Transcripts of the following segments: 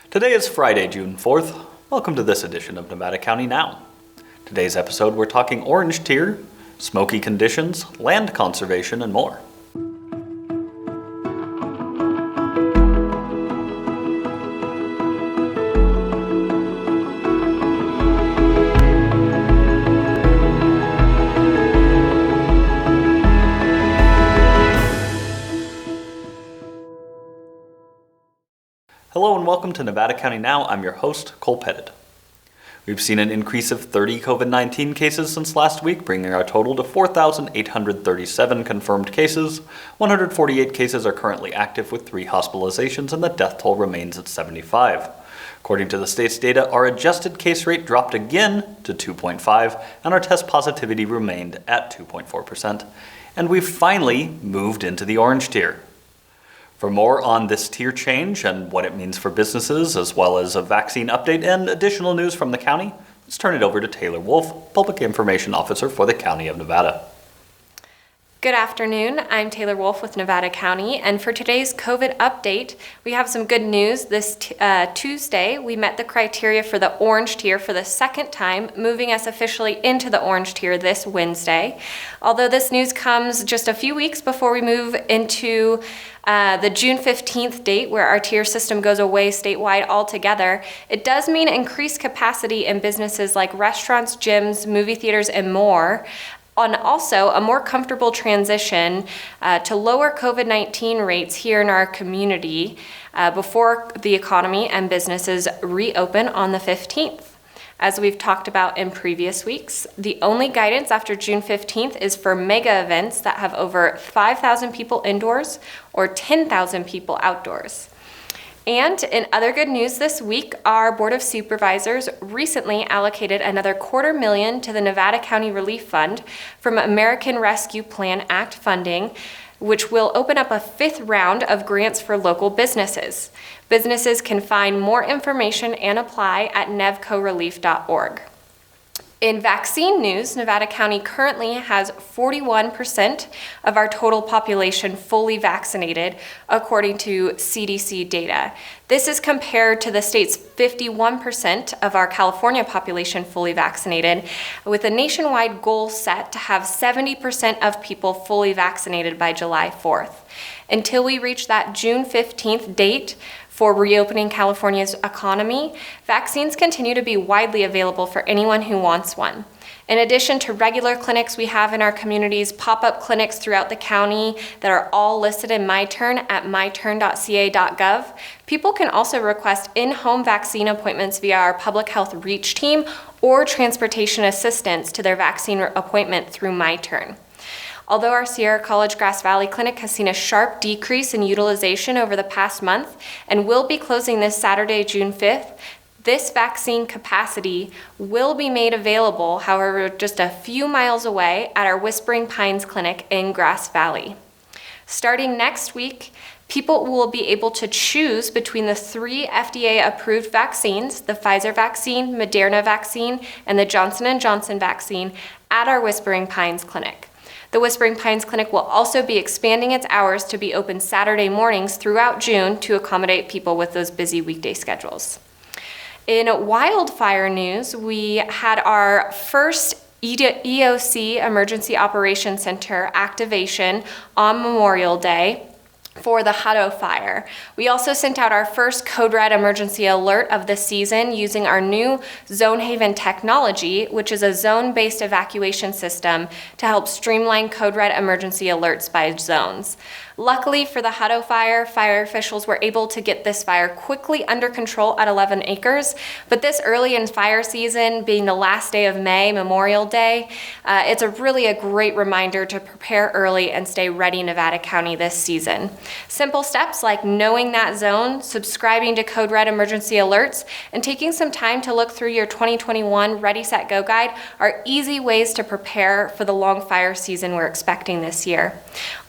Today is Friday, June 4th. Welcome to this edition of Nevada County Now. Today's episode, we're talking orange tier, smoky conditions, land conservation, and more. Hello and welcome to Nevada County Now. I'm your host, Cole Pettit. We've seen an increase of 30 COVID-19 cases since last week, bringing our total to 4,837 confirmed cases. 148 cases are currently active with 3 hospitalizations, and the death toll remains at 75. According to the state's data, our adjusted case rate dropped again to 2.5, and our test positivity remained at 2.4%. And we've finally moved into the orange tier. For more on this tier change and what it means for businesses, as well as a vaccine update and additional news from the county, let's turn it over to Taylor Wolfe, Public Information Officer for the County of Nevada. Good afternoon. I'm Taylor Wolfe with Nevada County, and for today's COVID update, we have some good news. This Tuesday, we met the criteria for the orange tier for the second time, moving us officially into the orange tier this Wednesday. Although this news comes just a few weeks before we move into the June 15th date, where our tier system goes away statewide altogether, it does mean increased capacity in businesses like restaurants, gyms, movie theaters, and more. And also a more comfortable transition to lower COVID-19 rates here in our community before the economy and businesses reopen on the 15th. As we've talked about in previous weeks, the only guidance after June 15th is for mega events that have over 5,000 people indoors or 10,000 people outdoors. And in other good news this week, our Board of Supervisors recently allocated another $250,000 to the Nevada County Relief Fund from American Rescue Plan Act funding, which will open up a 5th round of grants for local businesses. Businesses can find more information and apply at nevcorelief.org. In vaccine news, Nevada County currently has 41% of our total population fully vaccinated, according to CDC data. This is compared to the state's 51% of our California population fully vaccinated, with a nationwide goal set to have 70% of people fully vaccinated by July 4th. Until we reach that June 15th date, for reopening California's economy, vaccines continue to be widely available for anyone who wants one. In addition to regular clinics, we have in our communities pop-up clinics throughout the county that are all listed in MyTurn at myturn.ca.gov. People can also request in-home vaccine appointments via our public health reach team or transportation assistance to their vaccine appointment through MyTurn. Although our Sierra College Grass Valley Clinic has seen a sharp decrease in utilization over the past month and will be closing this Saturday, June 5th, this vaccine capacity will be made available, however, just a few miles away at our Whispering Pines Clinic in Grass Valley. Starting next week, people will be able to choose between the 3 FDA-approved vaccines, the Pfizer vaccine, Moderna vaccine, and the Johnson & Johnson vaccine at our Whispering Pines Clinic. The Whispering Pines Clinic will also be expanding its hours to be open Saturday mornings throughout June to accommodate people with those busy weekday schedules. In wildfire news, we had our first EOC Emergency Operations Center activation on Memorial Day for the Hutto fire. We also sent out our first Code Red emergency alert of the season using our new Zone Haven technology, which is a zone-based evacuation system to help streamline Code Red emergency alerts by zones. Luckily for the Hutto fire, fire officials were able to get this fire quickly under control at 11 acres, but this early in fire season, being the last day of May, Memorial Day, it's really a great reminder to prepare early and stay ready Nevada County this season. Simple steps like knowing that zone, subscribing to Code Red emergency alerts, and taking some time to look through your 2021 Ready, Set, Go guide are easy ways to prepare for the long fire season we're expecting this year.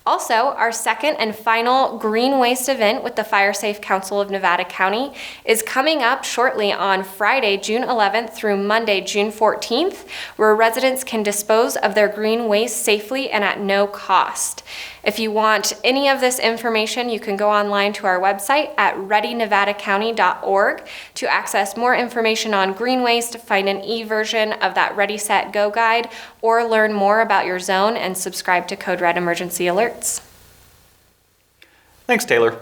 Also, our second and final green waste event with the Fire Safe Council of Nevada County is coming up shortly on Friday, June 11th through Monday, June 14th, where residents can dispose of their green waste safely and at no cost. If you want any of this information, you can go online to our website at readynevadacounty.org to access more information on greenways, to find an e-version of that Ready, Set, Go guide, or learn more about your zone and subscribe to Code Red emergency alerts. Thanks, Taylor.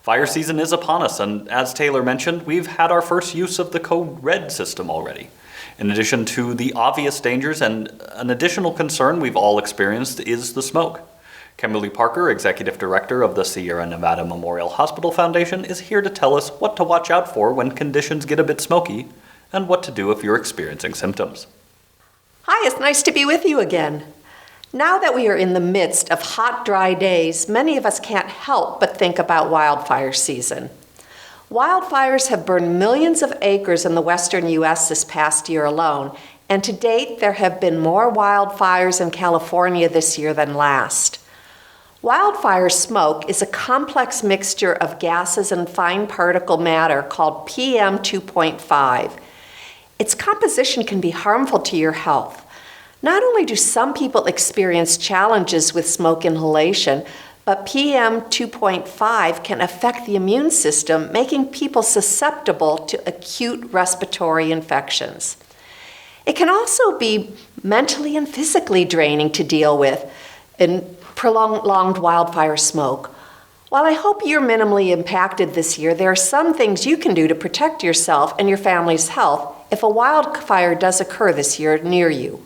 Fire season is upon us, and as Taylor mentioned, we've had our first use of the Code Red system already. In addition to the obvious dangers, and an additional concern we've all experienced is the smoke. Kimberly Parker, Executive Director of the Sierra Nevada Memorial Hospital Foundation, is here to tell us what to watch out for when conditions get a bit smoky, and what to do if you're experiencing symptoms. Hi, it's nice to be with you again. Now that we are in the midst of hot, dry days, many of us can't help but think about wildfire season. Wildfires have burned millions of acres in the western U.S. this past year alone, and to date there have been more wildfires in California this year than last. Wildfire smoke is a complex mixture of gases and fine particle matter called PM 2.5. Its composition can be harmful to your health. Not only do some people experience challenges with smoke inhalation, but PM 2.5 can affect the immune system, making people susceptible to acute respiratory infections. It can also be mentally and physically draining to deal with in prolonged wildfire smoke. While I hope you're minimally impacted this year, there are some things you can do to protect yourself and your family's health if a wildfire does occur this year near you.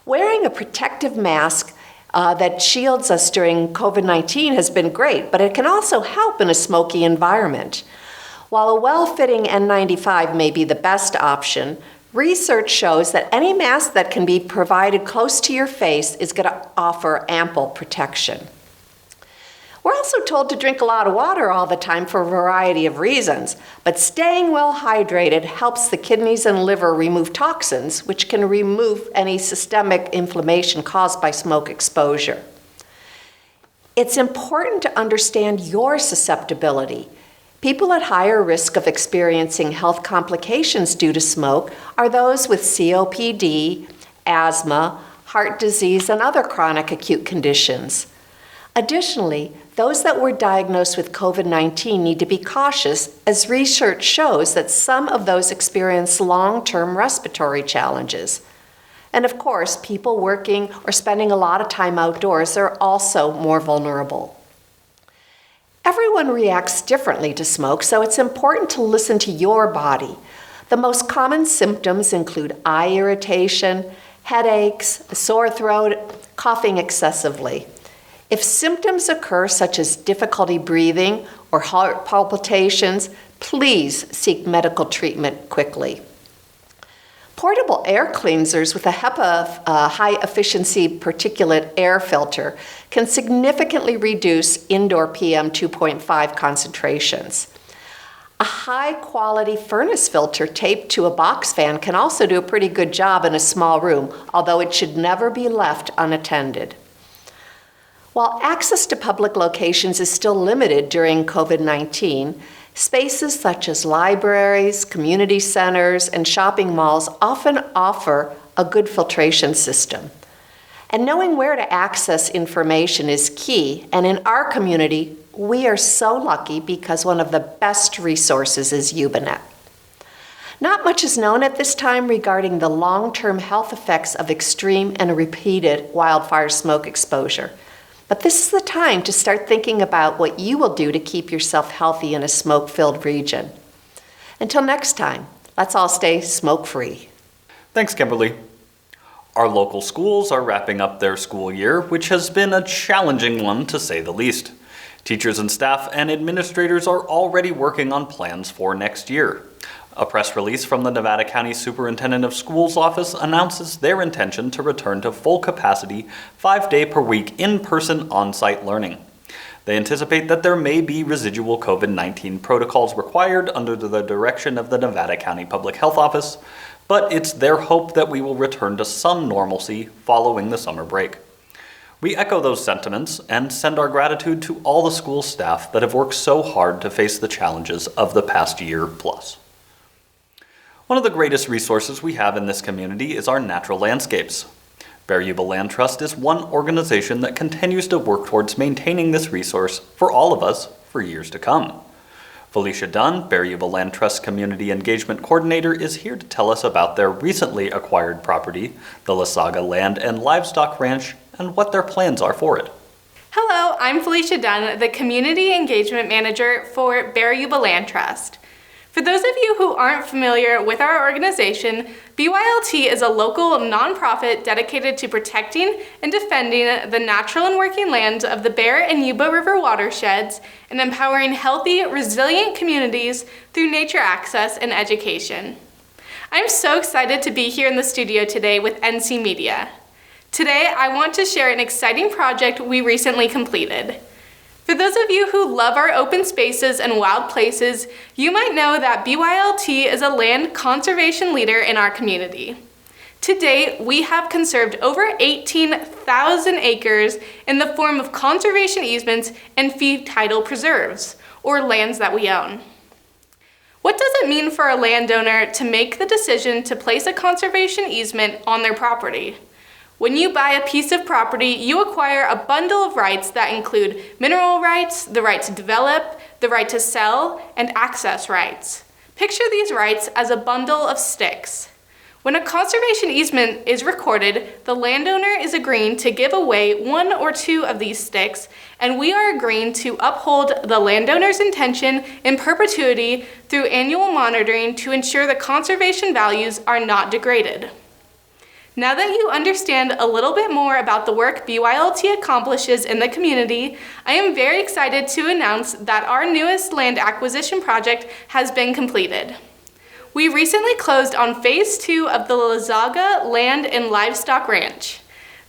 Wearing a protective mask that shields us during COVID-19 has been great, but it can also help in a smoky environment. While a well-fitting N95 may be the best option, research shows that any mask that can be provided close to your face is going to offer ample protection. We're also told to drink a lot of water all the time for a variety of reasons, but staying well hydrated helps the kidneys and liver remove toxins, which can remove any systemic inflammation caused by smoke exposure. It's important to understand your susceptibility. People at higher risk of experiencing health complications due to smoke are those with COPD, asthma, heart disease, and other chronic acute conditions. Additionally, those that were diagnosed with COVID-19 need to be cautious, as research shows that some of those experience long-term respiratory challenges. And of course, people working or spending a lot of time outdoors are also more vulnerable. Everyone reacts differently to smoke, so it's important to listen to your body. The most common symptoms include eye irritation, headaches, a sore throat, coughing excessively. If symptoms occur such as difficulty breathing or heart palpitations, please seek medical treatment quickly. Portable air cleansers with a HEPA high-efficiency particulate air filter can significantly reduce indoor PM 2.5 concentrations. A high-quality furnace filter taped to a box fan can also do a pretty good job in a small room, although it should never be left unattended. While access to public locations is still limited during COVID-19, spaces such as libraries, community centers, and shopping malls often offer a good filtration system. And knowing where to access information is key, and in our community, we are so lucky because one of the best resources is Ubinet. Not much is known at this time regarding the long-term health effects of extreme and repeated wildfire smoke exposure. But this is the time to start thinking about what you will do to keep yourself healthy in a smoke-filled region. Until next time, let's all stay smoke-free. Thanks, Kimberly. Our local schools are wrapping up their school year, which has been a challenging one to say the least. Teachers and staff and administrators are already working on plans for next year. A press release from the Nevada County Superintendent of Schools office announces their intention to return to full capacity 5-day-per-week in-person on-site learning. They anticipate that there may be residual COVID-19 protocols required under the direction of the Nevada County Public Health Office, but it's their hope that we will return to some normalcy following the summer break. We echo those sentiments and send our gratitude to all the school staff that have worked so hard to face the challenges of the past year plus. One of the greatest resources we have in this community is our natural landscapes. Bear Yuba Land Trust is one organization that continues to work towards maintaining this resource for all of us for years to come. Felicia Dunn, Bear Yuba Land Trust Community Engagement Coordinator, is here to tell us about their recently acquired property, the Lassaga Land and Livestock Ranch, and what their plans are for it. Hello, I'm Felicia Dunn, the Community Engagement Manager for Bear Yuba Land Trust. For those of you who aren't familiar with our organization, BYLT is a local nonprofit dedicated to protecting and defending the natural and working lands of the Bear and Yuba River watersheds and empowering healthy, resilient communities through nature access and education. I'm so excited to be here in the studio today with NC Media. Today, I want to share an exciting project we recently completed. For those of you who love our open spaces and wild places, you might know that BYLT is a land conservation leader in our community. To date, we have conserved over 18,000 acres in the form of conservation easements and fee title preserves, or lands that we own. What does it mean for a landowner to make the decision to place a conservation easement on their property? When you buy a piece of property, you acquire a bundle of rights that include mineral rights, the right to develop, the right to sell, and access rights. Picture these rights as a bundle of sticks. When a conservation easement is recorded, the landowner is agreeing to give away one or two of these sticks, and we are agreeing to uphold the landowner's intention in perpetuity through annual monitoring to ensure the conservation values are not degraded. Now that you understand a little bit more about the work BYLT accomplishes in the community, I am very excited to announce that our newest land acquisition project has been completed. We recently closed on Phase 2 of the Lassaga Land and Livestock Ranch.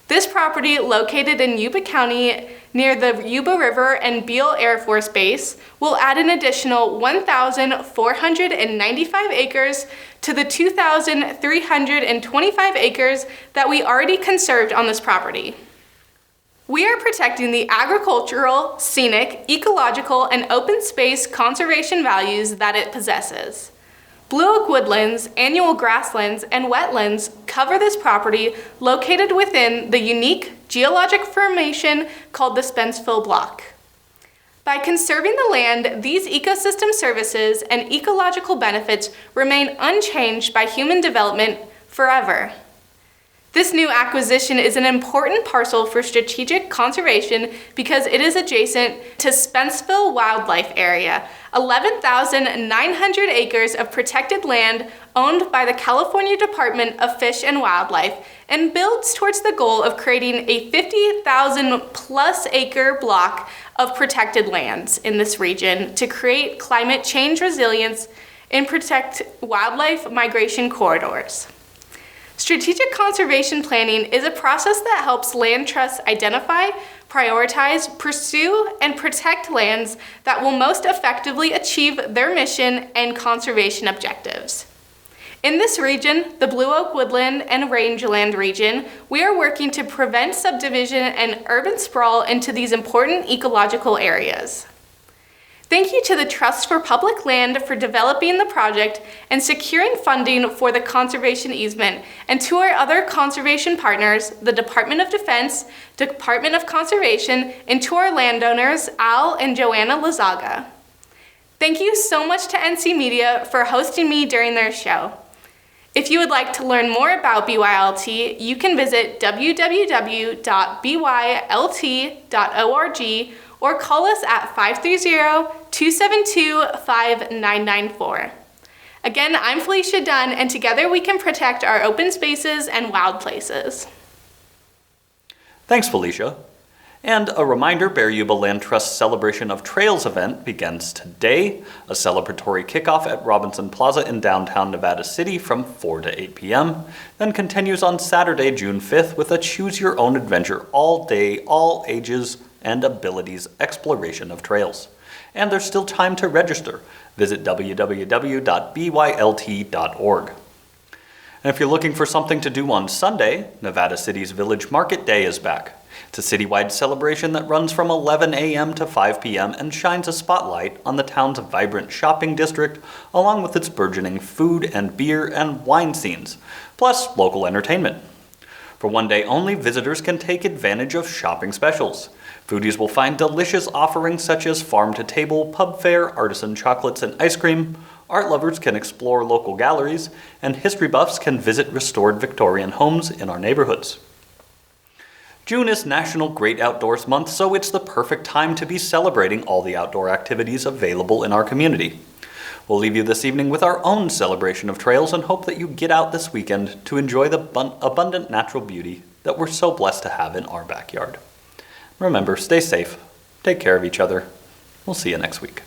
This property, located in Yuba County near the Yuba River and Beale Air Force Base, will add an additional 1,495 acres to the 2,325 acres that we already conserved on this property. We are protecting the agricultural, scenic, ecological, and open space conservation values that it possesses. Blue oak woodlands, annual grasslands, and wetlands cover this property located within the unique geologic formation called the Spencerville Block. By conserving the land, these ecosystem services and ecological benefits remain unchanged by human development forever. This new acquisition is an important parcel for strategic conservation because it is adjacent to Spencerville Wildlife Area, 11,900 acres of protected land owned by the California Department of Fish and Wildlife, and builds towards the goal of creating a 50,000 plus acre block of protected lands in this region to create climate change resilience and protect wildlife migration corridors. Strategic conservation planning is a process that helps land trusts identify, prioritize, pursue, and protect lands that will most effectively achieve their mission and conservation objectives. In this region, the Blue Oak Woodland and Rangeland region, we are working to prevent subdivision and urban sprawl into these important ecological areas. Thank you to the Trust for Public Land for developing the project and securing funding for the conservation easement, and to our other conservation partners, the Department of Defense, Department of Conservation, and to our landowners, Al and Joanna Lassaga. Thank you so much to NC Media for hosting me during their show. If you would like to learn more about BYLT, you can visit www.bylt.org or call us at 530-272-5994. Again, I'm Felicia Dunn, and together we can protect our open spaces and wild places. Thanks, Felicia. And a reminder, Bear Yuba Land Trust's Celebration of Trails event begins today, a celebratory kickoff at Robinson Plaza in downtown Nevada City from 4 to 8 p.m., then continues on Saturday, June 5th with a Choose Your Own Adventure all-day, all ages, and abilities exploration of trails. And there's still time to register. Visit www.bylt.org. And if you're looking for something to do on Sunday, Nevada City's Village Market Day is back. It's a citywide celebration that runs from 11 a.m. to 5 p.m. and shines a spotlight on the town's vibrant shopping district, along with its burgeoning food and beer and wine scenes, plus local entertainment. For one day only, visitors can take advantage of shopping specials. Foodies will find delicious offerings such as farm-to-table, pub fare, artisan chocolates and ice cream. Art lovers can explore local galleries, and history buffs can visit restored Victorian homes in our neighborhoods. June is National Great Outdoors Month, so it's the perfect time to be celebrating all the outdoor activities available in our community. We'll leave you this evening with our own celebration of trails and hope that you get out this weekend to enjoy the abundant natural beauty that we're so blessed to have in our backyard. Remember, stay safe, take care of each other. We'll see you next week.